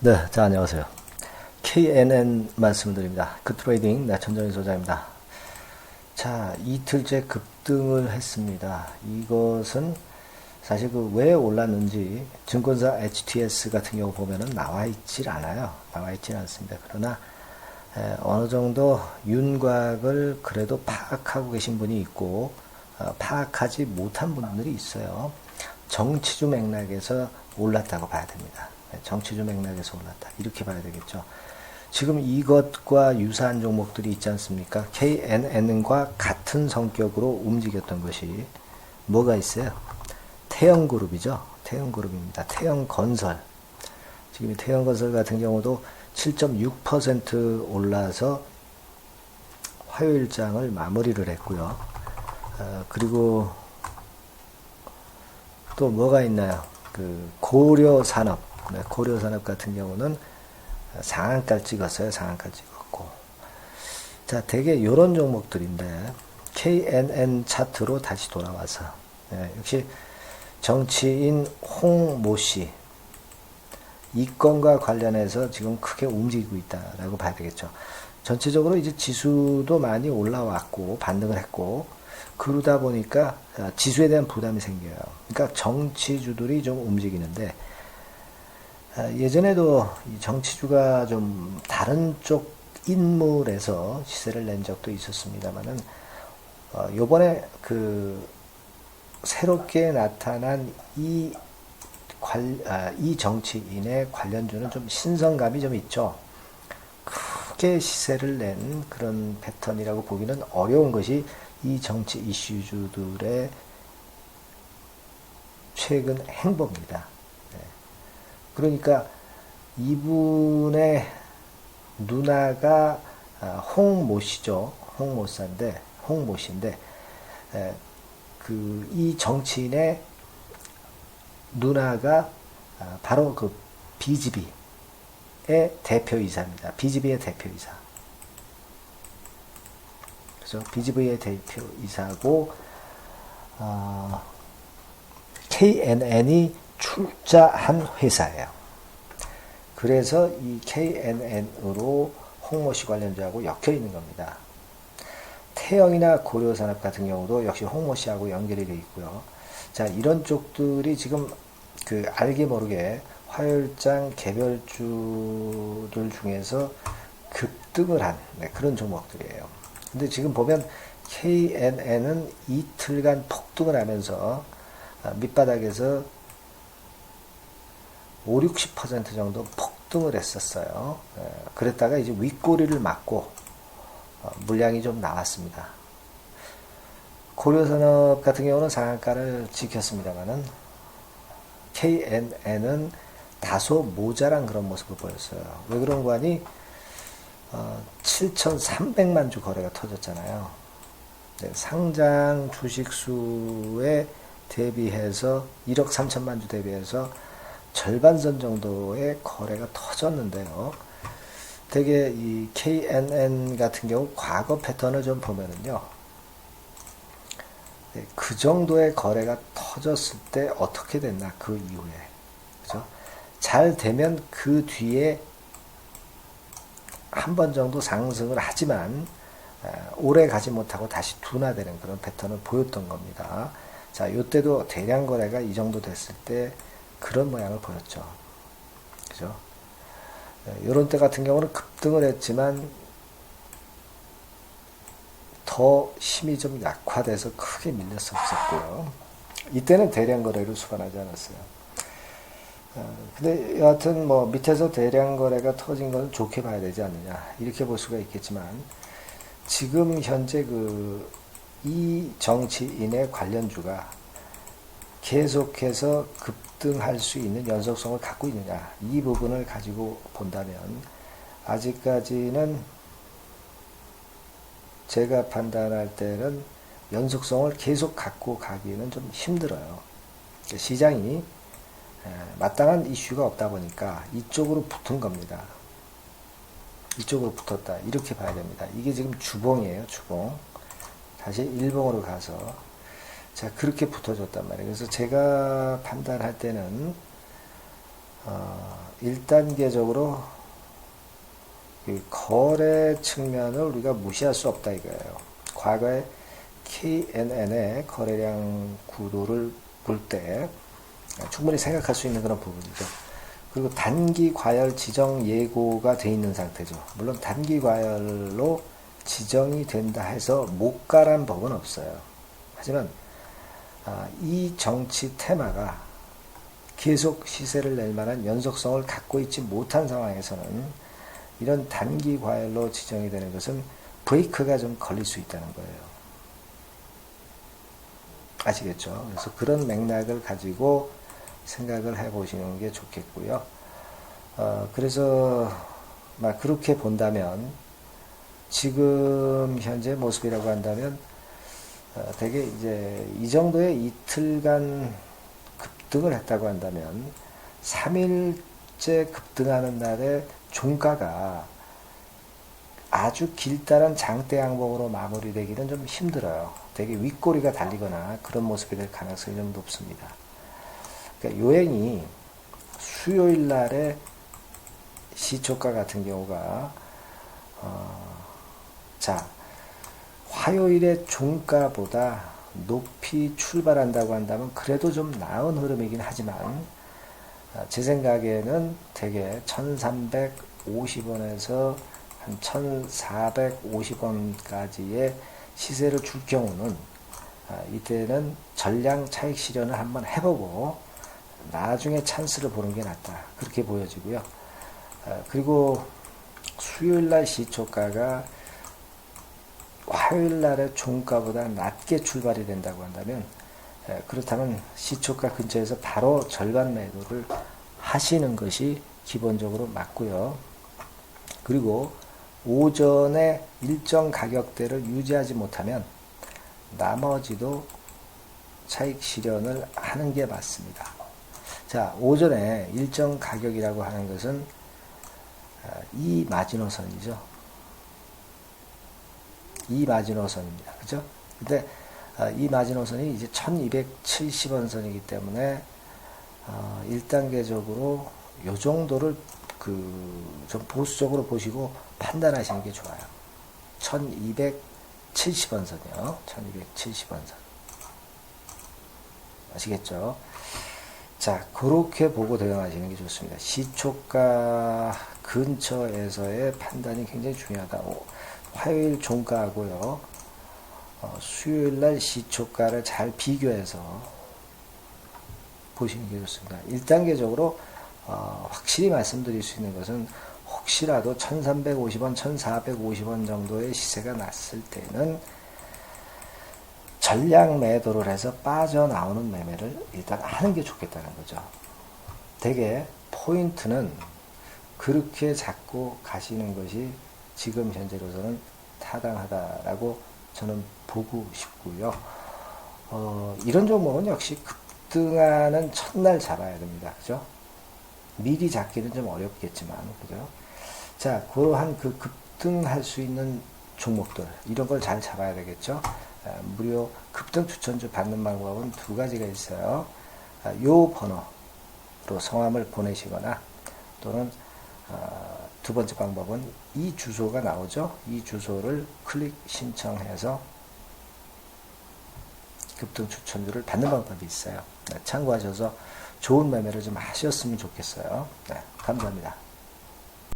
네, 자, 안녕하세요. KNN 말씀드립니다. 굿트레이딩 나천정희 소장입니다. 자, 이틀째 급등을 했습니다. 이것은 사실 그 왜 올랐는지 증권사 HTS 같은 경우 보면은 나와 있질 않아요. 나와 있질 않습니다. 그러나 어느 정도 윤곽을 그래도 파악하고 계신 분이 있고 파악하지 못한 분들이 있어요. 정치주 맥락에서 올랐다고 봐야 됩니다. 정치주 맥락에서 올랐다. 이렇게 봐야 되겠죠. 지금 이것과 유사한 종목들이 있지 않습니까? KNN과 같은 성격으로 움직였던 것이 뭐가 있어요? 태영그룹이죠. 태영그룹입니다. 태영건설. 지금 태영건설 같은 경우도 7.6% 올라서 화요일장을 마무리를 했고요. 그리고 또 뭐가 있나요? 그 고려산업. 네, 고려산업 같은 경우는 상한가를 찍었어요. 상한가 찍었고. 자, 되게 이런 종목들인데 KNN 차트로 다시 돌아와서 역시 정치인 홍모 씨 이 건과 관련해서 지금 크게 움직이고 있다라고 봐야 되겠죠. 전체적으로 이제 지수도 많이 올라왔고 반등을 했고 그러다 보니까 지수에 대한 부담이 생겨요. 그러니까 정치주들이 좀 움직이는데 예전에도 이 정치주가 좀 다른 쪽 인물에서 시세를 낸 적도 있었습니다만은 요번에 그 새롭게 나타난 이 정치인의 관련주는 좀 신선감이 좀 있죠. 크게 시세를 낸 그런 패턴이라고 보기는 어려운 것이 이 정치 이슈주들의 최근 행보입니다. 그러니까 이분의 누나가 홍모씨죠. 홍모씨인데 그 이 정치인의 누나가 바로 그 BGB의 대표이사입니다. BGB의 대표이사. 그래서 BGB의 대표이사고 KNN이 출자한 회사예요. 그래서 이 KNN으로 홍모씨 관련주하고 엮여 있는 겁니다. 태영이나 고려산업 같은 경우도 역시 홍모씨하고 연결이 되어 있고요. 자, 이런 쪽들이 지금 그 알게 모르게 화요일장 개별주들 중에서 급등을 한 그런 종목들이에요. 근데 지금 보면 KNN은 이틀간 폭등을 하면서 밑바닥에서 5, 60% 정도 폭등을 했었어요. 그랬다가 이제 윗꼬리를 맞고 물량이 좀 나왔습니다. 고려산업 같은 경우는 상한가를 지켰습니다만은 KNN은 다소 모자란 그런 모습을 보였어요. 왜 그런 거 하니 7,300만 주 거래가 터졌잖아요. 상장 주식수에 대비해서 1억 3천만 주 대비해서 절반선 정도의 거래가 터졌는데요. 되게 이 KNN 같은 경우 과거 패턴을 좀 보면은요. 그 정도의 거래가 터졌을 때 어떻게 됐나 그 이후에 그죠? 잘 되면 그 뒤에 한 번 정도 상승을 하지만 오래 가지 못하고 다시 둔화되는 그런 패턴을 보였던 겁니다. 자, 이때도 대량 거래가 이 정도 됐을 때 그런 모양을 보였죠. 그죠? 이런 때 같은 경우는 급등을 했지만 더 힘이 좀 약화돼서 크게 밀렸었고요. 이때는 대량 거래를 수반하지 않았어요. 근데 여하튼 뭐 밑에서 대량 거래가 터진 건 좋게 봐야 되지 않느냐 이렇게 볼 수가 있겠지만 지금 현재 이 정치인의 관련주가 계속해서 급등할 수 있는 연속성을 갖고 있느냐 이 부분을 가지고 본다면 아직까지는 제가 판단할 때는 연속성을 계속 갖고 가기는 좀 힘들어요. 시장이 마땅한 이슈가 없다 보니까 이쪽으로 붙은 겁니다. 이쪽으로 붙었다 이렇게 봐야 됩니다. 이게 지금 주봉이에요. 주봉. 다시 일봉으로 가서 자 그렇게 붙어졌단 말이에요. 그래서 제가 판단할 때는 1단계적으로 거래 측면을 우리가 무시할 수 없다 이거예요. 과거에 KNN의 거래량 구도를 볼 때 충분히 생각할 수 있는 그런 부분이죠. 그리고 단기 과열 지정 예고가 돼 있는 상태죠. 물론 단기 과열로 지정이 된다 해서 못 가란 법은 없어요. 하지만 이 정치 테마가 계속 시세를 낼 만한 연속성을 갖고 있지 못한 상황에서는 이런 단기 과열로 지정이 되는 것은 브레이크가 좀 걸릴 수 있다는 거예요. 아시겠죠? 그래서 그런 맥락을 가지고 생각을 해보시는 게 좋겠고요. 그래서 그렇게 본다면 지금 현재 모습이라고 한다면 되게 이제 이 정도의 이틀간 급등을 했다고 한다면 3일째 급등하는 날에 종가가 아주 길다란 장대 양봉으로 마무리되기는 좀 힘들어요. 되게 윗꼬리가 달리거나 그런 모습이 될 가능성이 좀 높습니다. 그러니까 요행이 수요일 날에 시초가 같은 경우가 화요일에 종가보다 높이 출발한다고 한다면 그래도 좀 나은 흐름이긴 하지만 제 생각에는 대개 1350원에서 한 1450원까지의 시세를 줄 경우는 이때는 전량 차익 실현을 한번 해보고 나중에 찬스를 보는 게 낫다 그렇게 보여지고요. 그리고 수요일날 시초가가 화요일날의 종가보다 낮게 출발이 된다고 한다면 그렇다면 시초가 근처에서 바로 절반 매도를 하시는 것이 기본적으로 맞고요. 그리고 오전에 일정 가격대를 유지하지 못하면 나머지도 차익 실현을 하는 게 맞습니다. 자, 오전에 일정 가격이라고 하는 것은 이 마지노선이죠. 이 마지노선입니다. 그죠? 근데 이 마지노선이 이제 1270원 선이기 때문에 1단계적으로 요 정도를 좀 보수적으로 보시고 판단하시는 게 좋아요. 1270원 선이요. 1270원 선. 아시겠죠? 자, 그렇게 보고 대응하시는 게 좋습니다. 시초가 근처에서의 판단이 굉장히 중요하다. 화요일 종가하고요. 수요일날 시초가를 잘 비교해서 보시는 게 좋습니다. 1단계적으로 확실히 말씀드릴 수 있는 것은 혹시라도 1350원, 1450원 정도의 시세가 났을 때는 전량 매도를 해서 빠져나오는 매매를 일단 하는 게 좋겠다는 거죠. 되게 포인트는 그렇게 잡고 가시는 것이 지금 현재로서는 타당하다라고 저는 보고 싶고요. 이런 종목은 역시 급등하는 첫날 잡아야 됩니다. 그죠? 미리 잡기는 좀 어렵겠지만, 그죠? 자, 그러한 급등할 수 있는 종목들, 이런 걸 잘 잡아야 되겠죠? 무료 급등 추천주 받는 방법은 두 가지가 있어요. 요 번호로 성함을 보내시거나 또는 두 번째 방법은 이 주소가 나오죠. 이 주소를 클릭 신청해서 급등 추천주를 받는 방법이 있어요. 참고하셔서 좋은 매매를 좀 하셨으면 좋겠어요. 감사합니다.